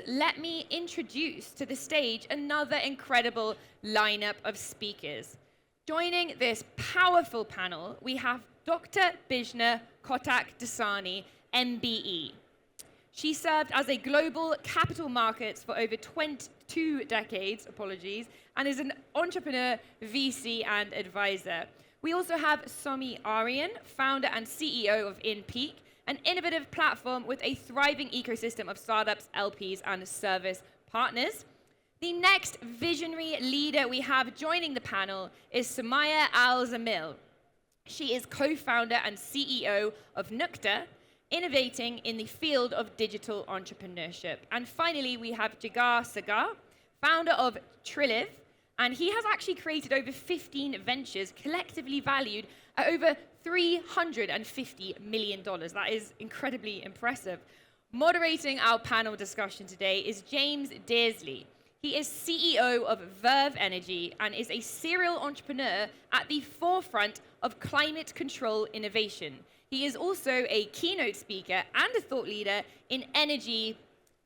let me introduce to the stage another incredible lineup of speakers. Joining this powerful panel, we have Dr. Bijna Kotak-Dasani, MBE. She served as a global capital markets for over 22 decades, and is an entrepreneur, VC, and advisor. We also have Somi Aryan, founder and CEO of InPeak, an innovative platform with a thriving ecosystem of startups, LPs, and service partners. The next visionary leader we have joining the panel is Sumaya Al-Zamil. She is co-founder and CEO of Nukta, innovating in the field of digital entrepreneurship. And finally, we have Jigar Sagar, founder of Triliv, and he has actually created over 15 ventures collectively valued at over $350 million. That is incredibly impressive. Moderating our panel discussion today is James Dearsley. He is CEO of Verve Energy and is a serial entrepreneur at the forefront of climate control innovation. He is also a keynote speaker and a thought leader in energy,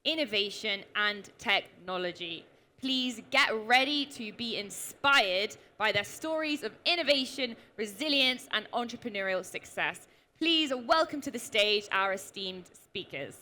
innovation, and technology. Please get ready to be inspired by their stories of innovation, resilience, and entrepreneurial success. Please welcome to the stage our esteemed speakers.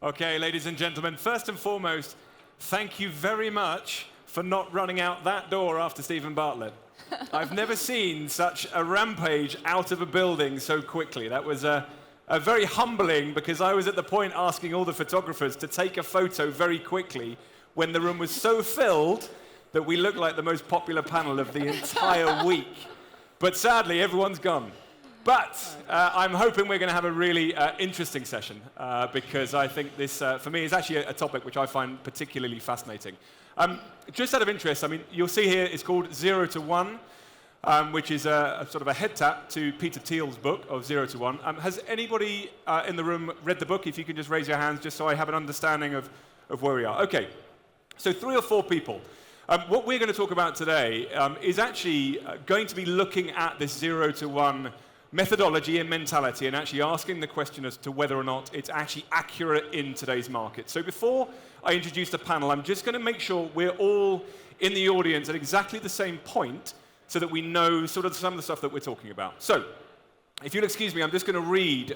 Okay, ladies and gentlemen, first and foremost, thank you very much for not running out that door after Stephen Bartlett. I've never seen such a rampage out of a building so quickly. That was a very humbling, because I was at the point asking all the photographers to take a photo very quickly when the room was so filled that we looked like the most popular panel of the entire week. But sadly, everyone's gone. But I'm hoping we're going to have a really interesting session, because I think this, for me, is actually a topic which I find particularly fascinating. Just out of interest, I mean, you'll see here it's called 0 to 1, which is a sort of a head tap to Peter Thiel's book of 0 to 1. Has anybody in the room read the book? If you can just raise your hands, just so I have an understanding of where we are. Okay, so 3 or 4 people. What we're going to talk about today is actually going to be looking at this 0 to 1 methodology and mentality, and actually asking the question as to whether or not it's actually accurate in today's market. So before I introduce the panel, I'm just going to make sure we're all in the audience at exactly the same point, so that we know sort of some of the stuff that we're talking about. So if you'll excuse me, I'm just going to read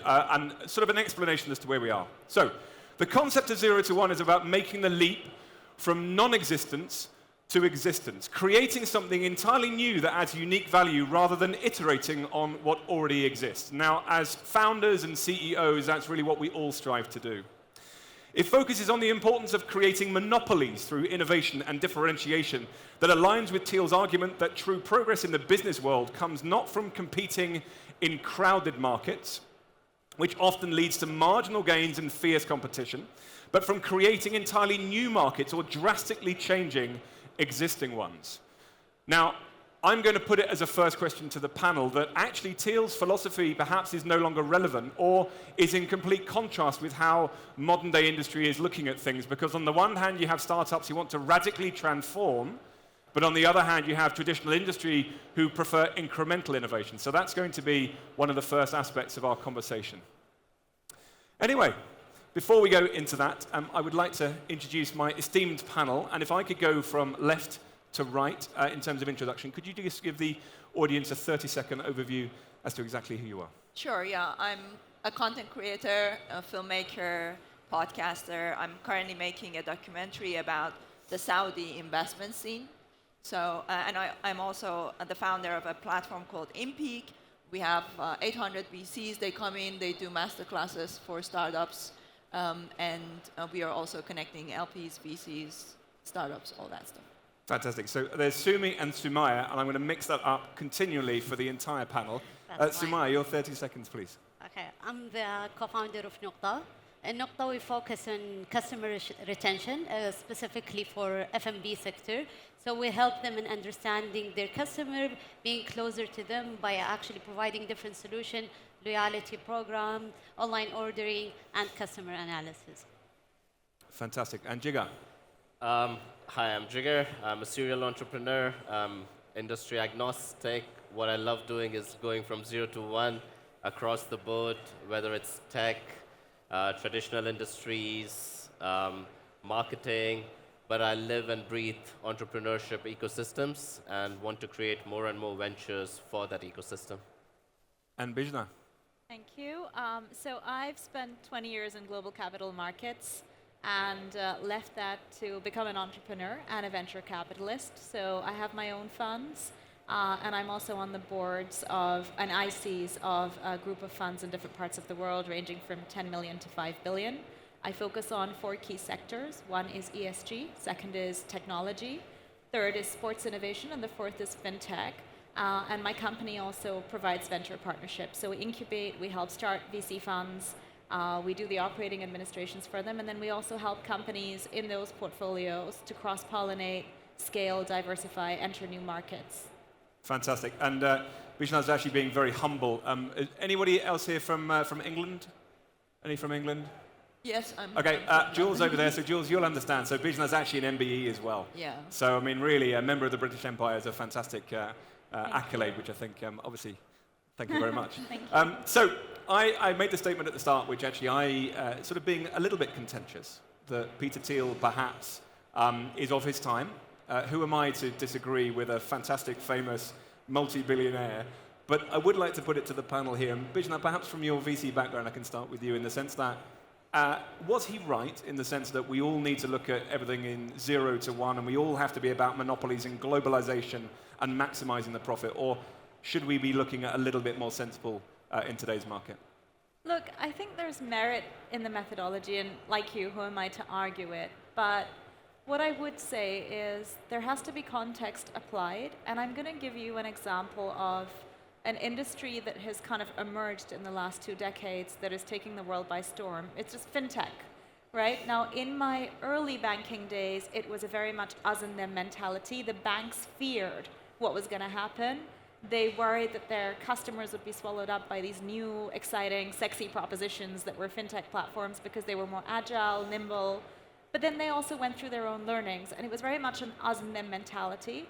sort of an explanation as to where we are. So the concept of 0 to 1 is about making the leap from non-existence to existence, creating something entirely new that adds unique value rather than iterating on what already exists. Now, as founders and CEOs, that's really what we all strive to do. It focuses on the importance of creating monopolies through innovation and differentiation that aligns with Thiel's argument that true progress in the business world comes not from competing in crowded markets, which often leads to marginal gains and fierce competition, but from creating entirely new markets or drastically changing existing ones. Now, I'm going to put it as a first question to the panel that actually Thiel's philosophy perhaps is no longer relevant, or is in complete contrast with how modern day industry is looking at things, because on the one hand you have startups who want to radically transform, but on the other hand you have traditional industry who prefer incremental innovation. So that's going to be one of the first aspects of our conversation. Anyway, before we go into that, I would like to introduce my esteemed panel, and if I could go from left to right in terms of introduction, could you just give the audience a 30-second overview as to exactly who you are? Sure, yeah. I'm a content creator, a filmmaker, podcaster. I'm currently making a documentary about the Saudi investment scene. So, I'm also the founder of a platform called InPeak. We have 800 VCs. They come in, they do masterclasses for startups. And we are also connecting LPs, VCs, startups, all that stuff. Fantastic. So there's Sumi and Sumaya, and I'm going to mix that up continually for the entire panel. Sumaya, your 30 seconds, please. Okay, I'm the co-founder of Nukta. in Nokta, we focus on customer retention, specifically for F&B sector. So we help them in understanding their customer, being closer to them by actually providing different solutions, loyalty program, online ordering, and customer analysis. Fantastic. And Jigar? Hi, I'm Jigar. I'm a serial entrepreneur, industry agnostic. What I love doing is going from 0 to 1 across the board, whether it's tech, traditional industries, marketing, but I live and breathe entrepreneurship ecosystems and want to create more and more ventures for that ecosystem. And Bijna? Thank you. So I've spent 20 years in global capital markets and left that to become an entrepreneur and a venture capitalist. So I have my own funds, and I'm also on the boards of and ICs of a group of funds in different parts of the world, ranging from 10 million to 5 billion. I focus on 4 key sectors. One is ESG, second is technology, third is sports innovation, and the fourth is fintech. And my company also provides venture partnerships. So we incubate, we help start VC funds, we do the operating administrations for them, and then we also help companies in those portfolios to cross-pollinate, scale, diversify, enter new markets. Fantastic. And Bijna's actually being very humble. Anybody else here from England? Any from England? Yes, I'm. Okay, Jules over there. So Jules, you'll understand. So Bijna's actually an MBE as well. Yeah. So I mean, really, a member of the British Empire is a fantastic accolade, which I think, obviously, thank you very much. Thank you. So I made the statement at the start, which actually I sort of being a little bit contentious, that Peter Thiel perhaps is of his time. Who am I to disagree with a fantastic, famous, multi-billionaire? But I would like to put it to the panel here. And Bijna, perhaps from your VC background, I can start with you in the sense that was he right in the sense that we all need to look at everything in 0 to 1 and we all have to be about monopolies and globalization and maximizing the profit? Or should we be looking at a little bit more sensible in today's market? Look, I think there's merit in the methodology, and like you, who am I to argue it? But what I would say is there has to be context applied, and I'm going to give you an example of an industry that has kind of emerged in the last 2 decades that is taking the world by storm. It's just fintech, right? Now, in my early banking days, it was a very much us and them mentality. The banks feared what was going to happen. They worried that their customers would be swallowed up by these new, exciting, sexy propositions that were fintech platforms because they were more agile, nimble. But then they also went through their own learnings, and it was very much an us and them mentality.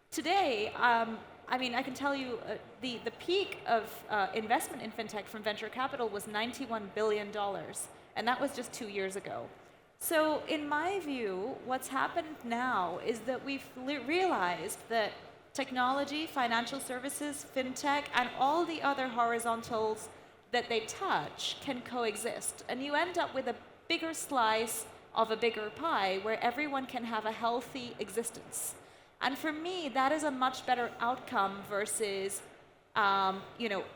Today, I mean, I can tell you the peak of investment in fintech from venture capital was $91 billion, and that was just 2 years ago. So in my view, what's happened now is that we've realized that technology, financial services, fintech, and all the other horizontals that they touch can coexist. And you end up with a bigger slice of a bigger pie where everyone can have a healthy existence. And for me, that is a much better outcome versus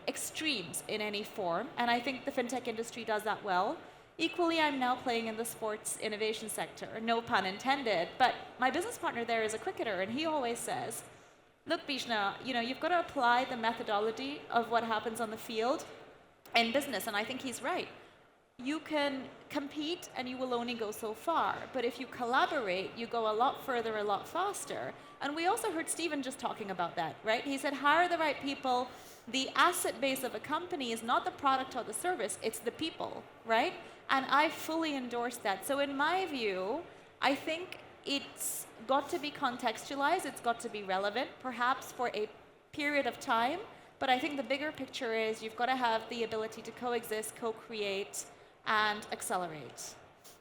extremes in any form. And I think the fintech industry does that well. Equally, I'm now playing in the sports innovation sector, no pun intended. But my business partner there is a cricketer, and he always says, look, Bijna, you've got to apply the methodology of what happens on the field in business. And I think he's right. You can compete and you will only go so far. But if you collaborate, you go a lot further, a lot faster. And we also heard Stephen just talking about that, right? He said, hire the right people. The asset base of a company is not the product or the service, it's the people, right? And I fully endorse that. So in my view, I think it's got to be contextualized, it's got to be relevant, perhaps for a period of time. But I think the bigger picture is you've got to have the ability to coexist, co-create, and accelerate.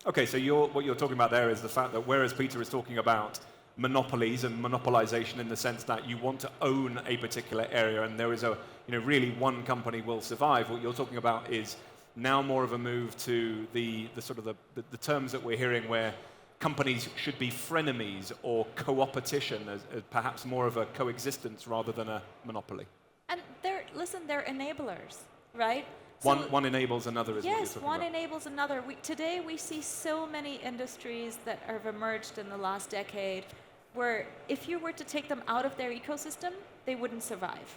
Okay, so what you're talking about there is the fact that whereas Peter is talking about monopolies and monopolization in the sense that you want to own a particular area and there is really one company will survive, what you're talking about is now more of a move to the sort of the terms that we're hearing where companies should be frenemies or co-opetition as perhaps more of a coexistence rather than a monopoly. And they're enablers, right? One enables another is what you're yes, talking one about. enables another. Today we see so many industries that have emerged in the last decade where if you were to take them out of their ecosystem, they wouldn't survive,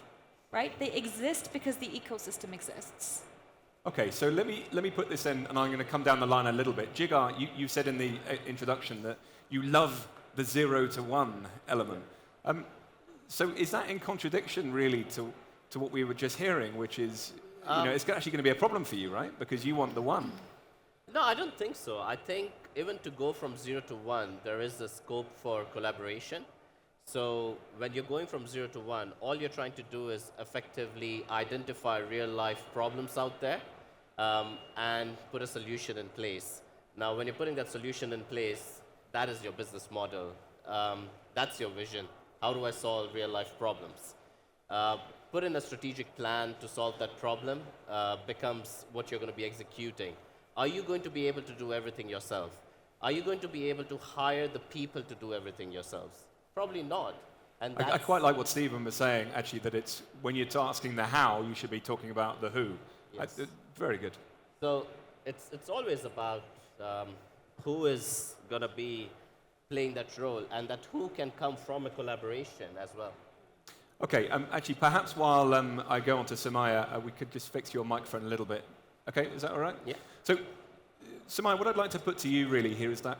right? They exist because the ecosystem exists. Okay, so let me put this in, and I'm going to come down the line a little bit. Jigar, you said in the introduction that you love the 0 to 1 element. So is that in contradiction, really, to what we were just hearing, which is, it's actually going to be a problem for you, right? Because you want the 1. No, I don't think so. I think even to go from 0 to 1, there is a scope for collaboration. So when you're going from 0 to 1, all you're trying to do is effectively identify real-life problems out there and put a solution in place. Now, when you're putting that solution in place, that is your business model. That's your vision. How do I solve real-life problems? Put in a strategic plan to solve that problem becomes what you're going to be executing. Are you going to be able to do everything yourself? Are you going to be able to hire the people to do everything yourselves? Probably not. And I quite like what Stephen was saying, actually, that it's when you're asking the how, you should be talking about the who. Yes. Very good. So it's always about who is going to be playing that role, and that who can come from a collaboration as well. Okay, actually, perhaps while I go on to Samaya, we could just fix your microphone a little bit. Okay, is that all right? Yeah. So, Samaya, what I'd like to put to you really here is that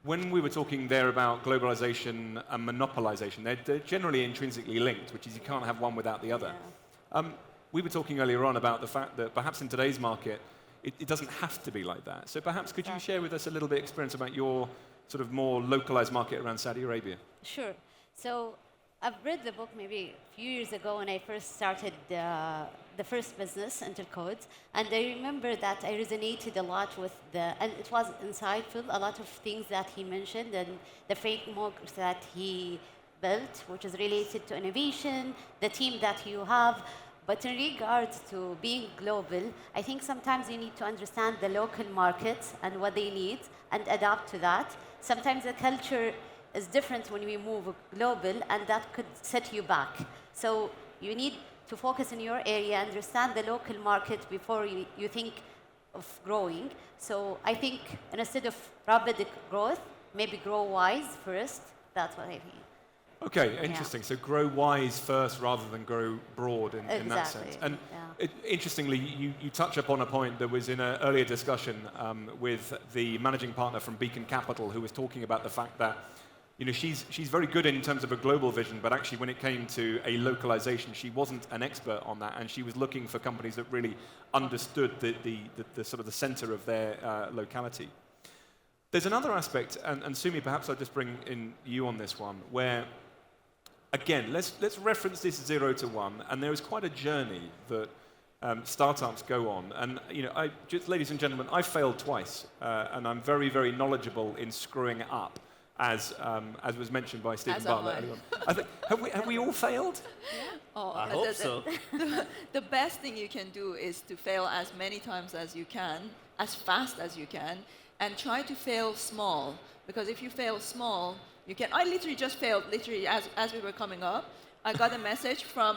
when we were talking there about globalization and monopolization, they're generally intrinsically linked, which is you can't have one without the other. Yeah. We were talking earlier on about the fact that perhaps in today's market, it doesn't have to be like that. So perhaps could you share with us a little bit of experience about your sort of more localized market around Saudi Arabia? Sure. So I've read the book maybe a few years ago when I first started the first business, Intercodes, and I remember that I resonated a lot with and it was insightful, a lot of things that he mentioned and the frameworks that he built, which is related to innovation, the team that you have. But in regards to being global, I think sometimes you need to understand the local markets and what they need and adapt to that. Sometimes the culture is different when we move global, and that could set you back. So you need to focus in your area, understand the local market before you think of growing. So I think instead of rapid growth, maybe grow wise first. That's what I think. Okay, interesting. So grow wise first rather than grow broad in that sense. And interestingly, you touch upon a point that was in an earlier discussion with the managing partner from Beacon Capital, who was talking about the fact that she's very good in terms of a global vision, but actually when it came to a localization, she wasn't an expert on that, and she was looking for companies that really understood the sort of the center of their locality. There's another aspect, and Sumi, perhaps I'll just bring in you on this one, where again, let's reference this 0 to 1, and there is quite a journey that startups go on. And ladies and gentlemen, I failed twice, and I'm very, very knowledgeable in screwing up, as was mentioned by Stephen Bartlett earlier on. I think, have we all failed? Yeah. I hope so. The best thing you can do is to fail as many times as you can, as fast as you can, and try to fail small. Because if you fail small, you can. I literally just failed, as we were coming up. I got a message from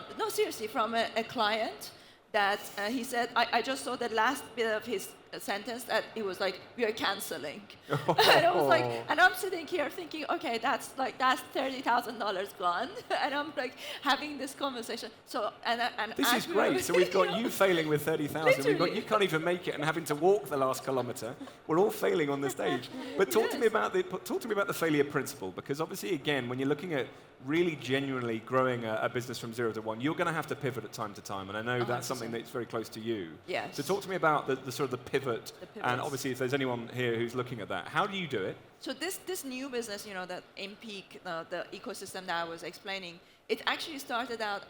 a client that he said, I just saw the last bit of his sentence that it was like, we are canceling. And I was like, and I'm sitting here thinking, okay, that's $30,000 gone. And I'm like having this conversation. So, and this is great. So we've got you failing with 30,000. We've got you can't even make it and having to walk the last kilometre. We're all failing on the stage. But talk to me about the failure principle, because obviously, again, when you're looking at really genuinely growing a business from 0 to 1, you're going to have to pivot at time to time, and I know that's something that's very close to you. Yes. So talk to me about the sort of the pivot, and obviously if there's anyone here who's looking at that, how do you do it? So this new business, that InPeak, the ecosystem that I was explaining, it actually started out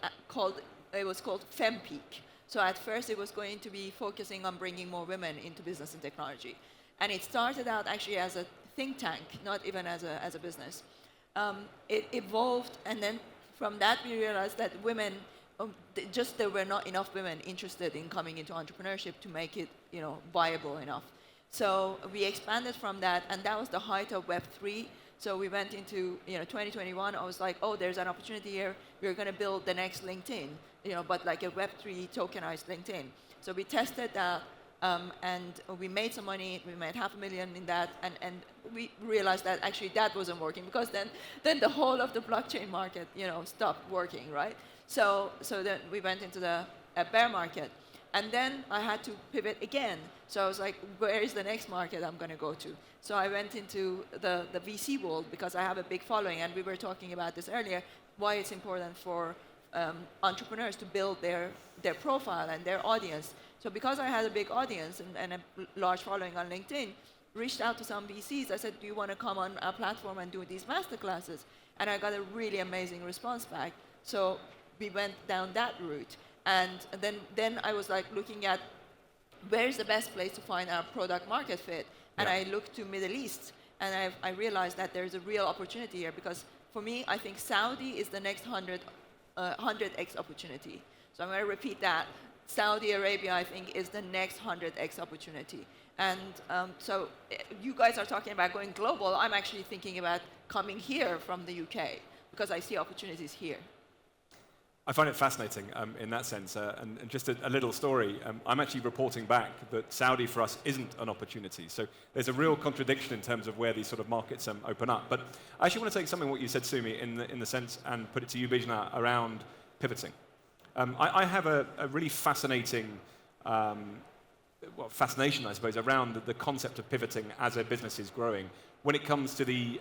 it was called FemPeak. So at first it was going to be focusing on bringing more women into business and technology, and it started out actually as a think tank, not even as a business. It evolved, and then from that we realized that women, there were not enough women interested in coming into entrepreneurship to make it, viable enough. So we expanded from that, and that was the height of Web3. So we went into 2021. I was like, oh, there's an opportunity here. We're going to build the next LinkedIn, but like a Web3 tokenized LinkedIn. So we tested that. And we made some money. We made $500,000 in that, and we realized that actually that wasn't working, because then the whole of the blockchain market, stopped working, right? So then we went into the bear market, And then I had to pivot again. So I was like, where is the next market I'm going to go to? So I went into the VC world because I have a big following, and we were talking about this earlier, why it's important for entrepreneurs to build their profile and their audience. So because I had a big audience and a large following on LinkedIn, reached out to some VCs. I said, do you want to come on our platform and do these masterclasses? And I got a really amazing response back. So we went down that route. And then I was like looking at where is the best place to find our product market fit. And I looked to Middle East. And I realized that there's a real opportunity here because for me, I think Saudi is the next 100x opportunity. So I'm going to repeat that. Saudi Arabia, I think, is the next 100x opportunity. And so you guys are talking about going global. I'm actually thinking about coming here from the UK because I see opportunities here. I find it fascinating in that sense. And just a little story. I'm actually reporting back that Saudi for us isn't an opportunity. So there's a real contradiction in terms of where these sort of markets open up. But I actually want to take something what you said, Sumi, in the sense, and put it to you, Bijna, around pivoting. I have a really fascinating fascination, I suppose, around the concept of pivoting as a business is growing when it comes to the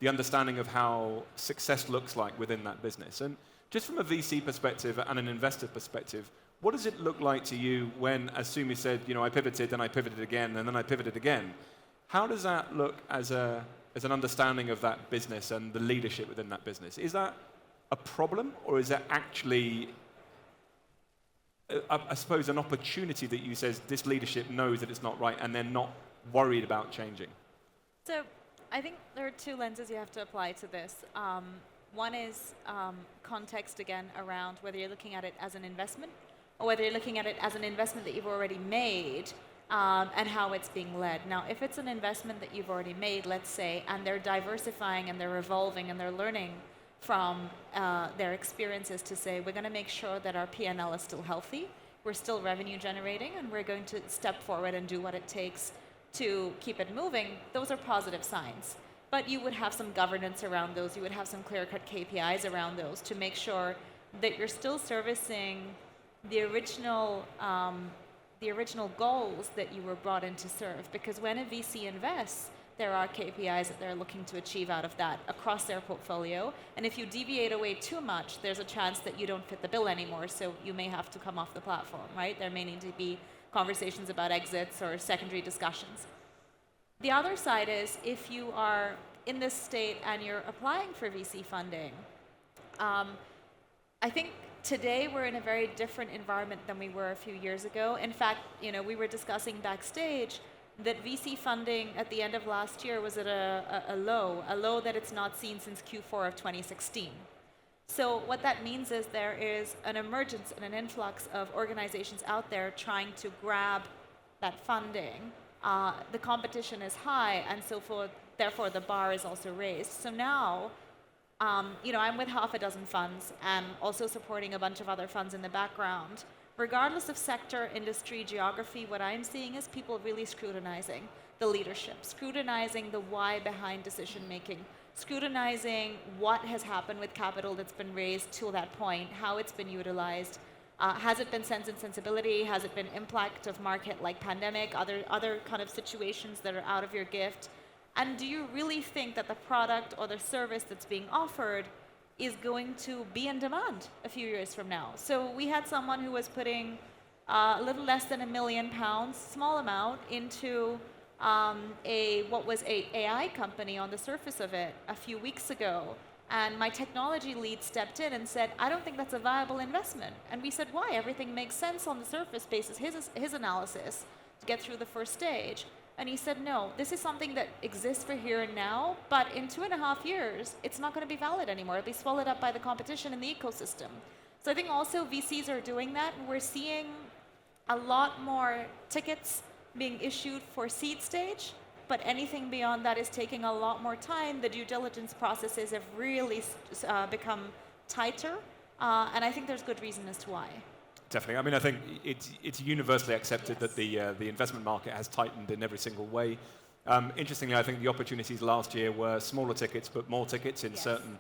understanding of how success looks like within that business. And just from a VC perspective and an investor perspective, what does it look like to you when, as Sumi said, I pivoted and I pivoted again and then I pivoted again? How does that look as an understanding of that business and the leadership within that business? Is that a problem, or is that actually, I suppose, an opportunity that you says this leadership knows that it's not right and they're not worried about changing? So I think there are two lenses you have to apply to this. One is context, again, around whether you're looking at it as an investment or whether you're looking at it as an investment that you've already made and how it's being led. Now, if it's an investment that you've already made, let's say, and they're diversifying and they're evolving and they're learning from their experiences to say, we're going to make sure that our P&L is still healthy, we're still revenue generating, and we're going to step forward and do what it takes to keep it moving, those are positive signs. But you would have some governance around those, you would have some clear-cut KPIs around those to make sure that you're still servicing the original goals that you were brought in to serve. Because when a VC invests, there are KPIs that they're looking to achieve out of that across their portfolio. And if you deviate away too much, there's a chance that you don't fit the bill anymore, so you may have to come off the platform, right? There may need to be conversations about exits or secondary discussions. The other side is if you are in this state and you're applying for VC funding, I think today we're in a very different environment than we were a few years ago. In fact, we were discussing backstage that VC funding at the end of last year was at a low that it's not seen since Q4 of 2016. So what that means is there is an emergence and an influx of organizations out there trying to grab that funding. The competition is high, and so therefore the bar is also raised. So now, I'm with half a dozen funds and also supporting a bunch of other funds in the background. Regardless of sector, industry, geography, what I'm seeing is people really scrutinizing the leadership, scrutinizing the why behind decision making, scrutinizing what has happened with capital that's been raised to that point, how it's been utilized. Has it been sense and sensibility? Has it been impact of market like pandemic, other kind of situations that are out of your gift? And do you really think that the product or the service that's being offered is going to be in demand a few years from now? So we had someone who was putting a little less than £1 million, small amount, into what was a AI company on the surface of it a few weeks ago. And my technology lead stepped in and said, I don't think that's a viable investment. And we said, why? Everything makes sense on the surface basis, his analysis, to get through the first stage. And he said, no, this is something that exists for here and now, but in 2.5 years, it's not going to be valid anymore. It'll be swallowed up by the competition in the ecosystem. So I think also VCs are doing that. We're seeing a lot more tickets being issued for seed stage, but anything beyond that is taking a lot more time. The due diligence processes have really become tighter, and I think there's good reason as to why. Definitely. I mean, I think it's universally accepted that the investment market has tightened in every single way. Interestingly, I think the opportunities last year were smaller tickets, but more tickets in certain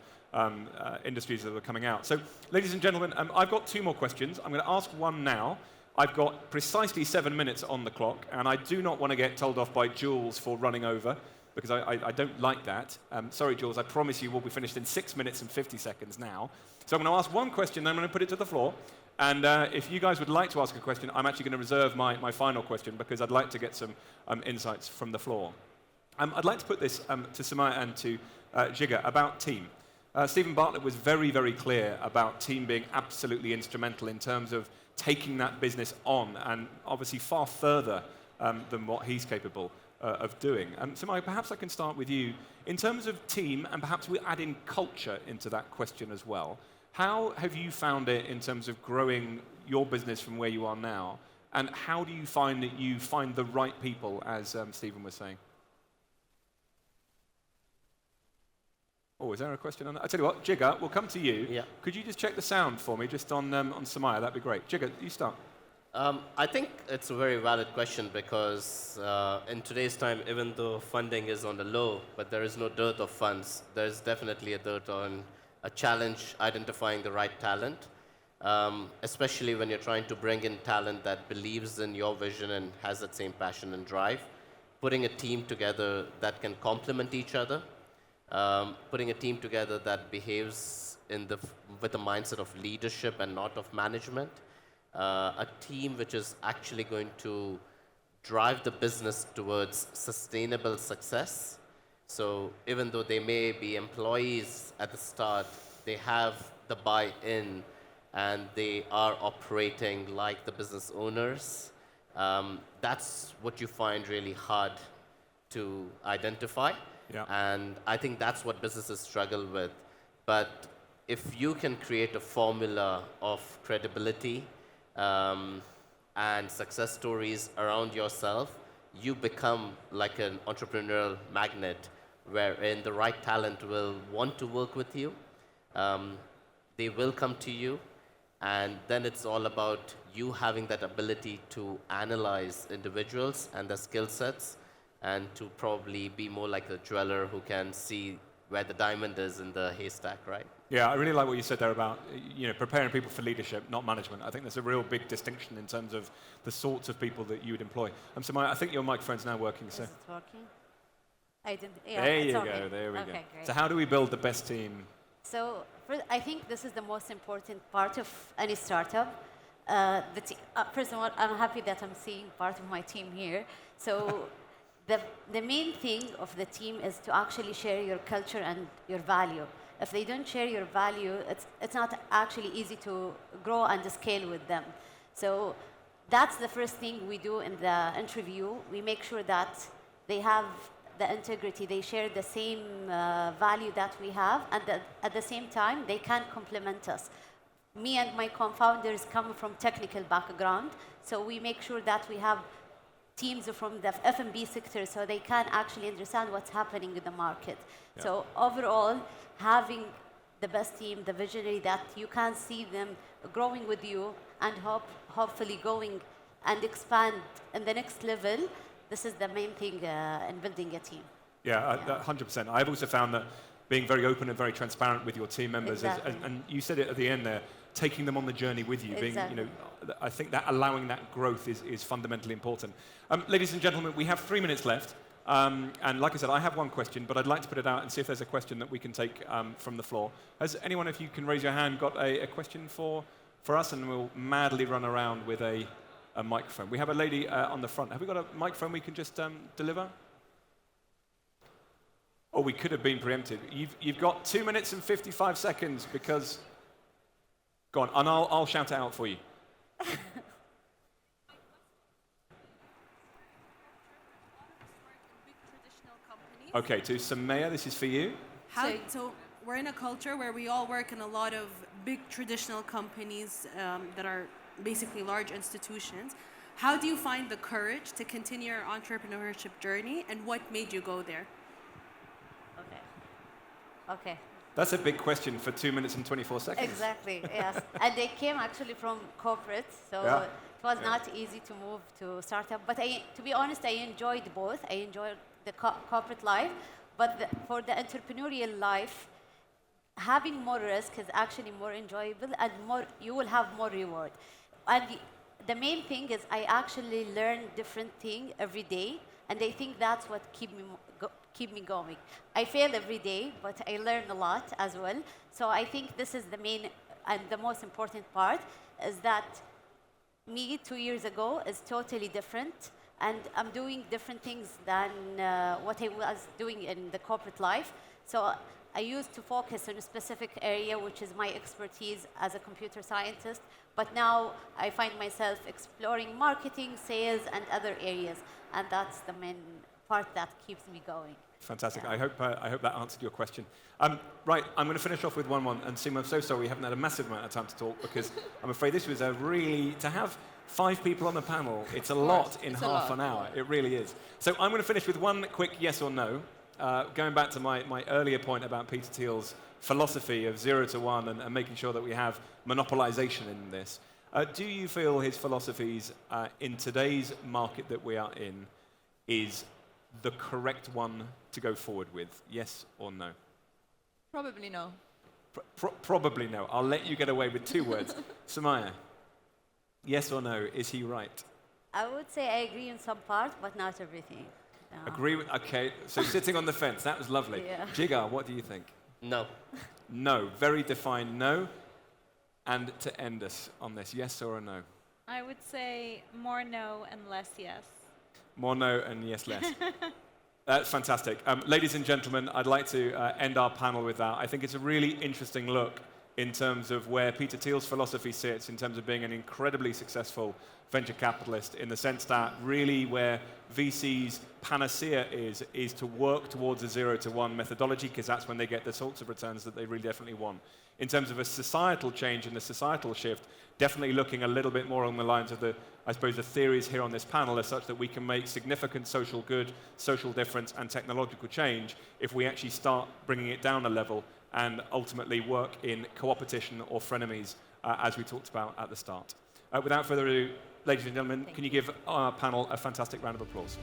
industries that were coming out. So, ladies and gentlemen, I've got 2 more questions. I'm going to ask one now. I've got precisely 7 minutes on the clock, and I do not want to get told off by Jules for running over, because I don't like that. Sorry, Jules, I promise you we'll be finished in 6 minutes and 50 seconds now. So I'm going to ask one question, then I'm going to put it to the floor. And if you guys would like to ask a question, I'm actually going to reserve my final question, because I'd like to get some insights from the floor. I'd like to put this to Samaya and to Jigar about team. Stephen Bartlett was very, very clear about team being absolutely instrumental in terms of taking that business on, and obviously far further than what he's capable of doing. Samaya, perhaps I can start with you. In terms of team, and perhaps we add in culture into that question as well, how have you found it in terms of growing your business from where you are now, and how do you find that you find the right people, as Stephen was saying? Oh, is there a question on that? I'll tell you what, Jigar, we'll come to you. Yeah. Could you just check the sound for me, just on Samaya? That'd be great. Jigar, you start. I think it's a very valid question, because in today's time, even though funding is on the low, but there is no dearth of funds, there's definitely a dearth on a challenge identifying the right talent, especially when you're trying to bring in talent that believes in your vision and has that same passion and drive. Putting a team together that can complement each other, putting a team together that behaves with a mindset of leadership and not of management, a team which is actually going to drive the business towards sustainable success. So even though they may be employees at the start, they have the buy-in and they are operating like the business owners. That's what you find really hard to identify. Yeah. And I think that's what businesses struggle with. But if you can create a formula of credibility and success stories around yourself, you become like an entrepreneurial magnet, wherein the right talent will want to work with you. They will come to you, and then it's all about you having that ability to analyze individuals and their skill sets, and to probably be more like a jeweler who can see where the diamond is in the haystack, right? Yeah, I really like what you said there about preparing people for leadership, not management. I think there's a real big distinction in terms of the sorts of people that you would employ. Samaya, I think your microphone's now working. So. Is it working? I didn't. Yeah, There it's you working. go. There we go. Okay, great. So how do we build the best team? So I think this is the most important part of any startup. First of all, I'm happy that I'm seeing part of my team here. So the main thing of the team is to actually share your culture and your value. If they don't share your value, it's not actually easy to grow and scale with them. So that's the first thing we do in the interview. We make sure that they have the integrity, they share the same value that we have, and that at the same time, they can complement us. Me and my co-founders come from technical background, so we make sure that we have teams from the F&B sector so they can actually understand what's happening in the market. Yeah. So overall, having the best team, the visionary that you can see them growing with you and hopefully going and expand in the next level, this is the main thing in building a team. Yeah, 100%. I've also found that being very open and very transparent with your team members, Exactly. and you said it at the end there, taking them on the journey with you. Exactly. Being, I think that allowing that growth is fundamentally important. Ladies and gentlemen, we have 3 minutes left. And like I said, I have one question, but I'd like to put it out and see if there's a question that we can take from the floor. Has anyone, if you can raise your hand, got a question for us? And we'll madly run around with a microphone. We have a lady on the front. Have we got a microphone we can just deliver? Oh, we could have been preempted. You've got 2 minutes and 55 seconds because... Go on, and I'll shout it out for you. Okay, to Samaya, this is for you. So we're in a culture where we all work in a lot of big traditional companies that are basically large institutions. How do you find the courage to continue your entrepreneurship journey, and what made you go there? Okay. That's a big question for 2 minutes and 24 seconds. Exactly, yes. And they came actually from corporate, so Yeah. it was not easy to move to startup. But to be honest, I enjoyed both. I enjoyed the corporate life, but for the entrepreneurial life, having more risk is actually more enjoyable, and you will have more reward. And the main thing is I actually learn different thing every day, and I think that's what keep me going. I fail every day, but I learn a lot as well. So I think this is the main and the most important part, is that me 2 years ago is totally different, and I'm doing different things than what I was doing in the corporate life. So I used to focus on a specific area, which is my expertise as a computer scientist, but now I find myself exploring marketing, sales, and other areas, and that's the main part that keeps me going. Fantastic. Yeah. I hope that answered your question. Right, I'm going to finish off with one. And Seema, I'm so sorry we haven't had a massive amount of time to talk, because I'm afraid this was a really, to have 5 people on the panel, it's a lot in half an hour. It really is. So I'm going to finish with one quick yes or no, going back to my earlier point about Peter Thiel's philosophy of 0 to 1 and making sure that we have monopolization in this. Do you feel his philosophies in today's market that we are in is the correct one to go forward with? Yes or no? Probably no. Probably no. I'll let you get away with 2 words. Samaya, yes or no? Is he right? I would say I agree in some part, but not everything. No. Agree with, okay, so sitting on the fence, that was lovely. Yeah. Jigar, what do you think? No. No, very defined no. And to end us on this, yes or a no? I would say more no and less yes. More no and yes less. That's fantastic. Ladies and gentlemen, I'd like to end our panel with that. I think it's a really interesting look in terms of where Peter Thiel's philosophy sits in terms of being an incredibly successful venture capitalist, in the sense that really where VC's panacea is to work towards a 0 to 1 methodology, because that's when they get the sorts of returns that they really definitely want. In terms of a societal change and the societal shift, definitely looking a little bit more on the lines of the, I suppose, the theories here on this panel are such that we can make significant social good, social difference, and technological change if we actually start bringing it down a level and ultimately work in co-opetition or frenemies, as we talked about at the start. Without further ado, ladies and gentlemen, can you give our panel a fantastic round of applause?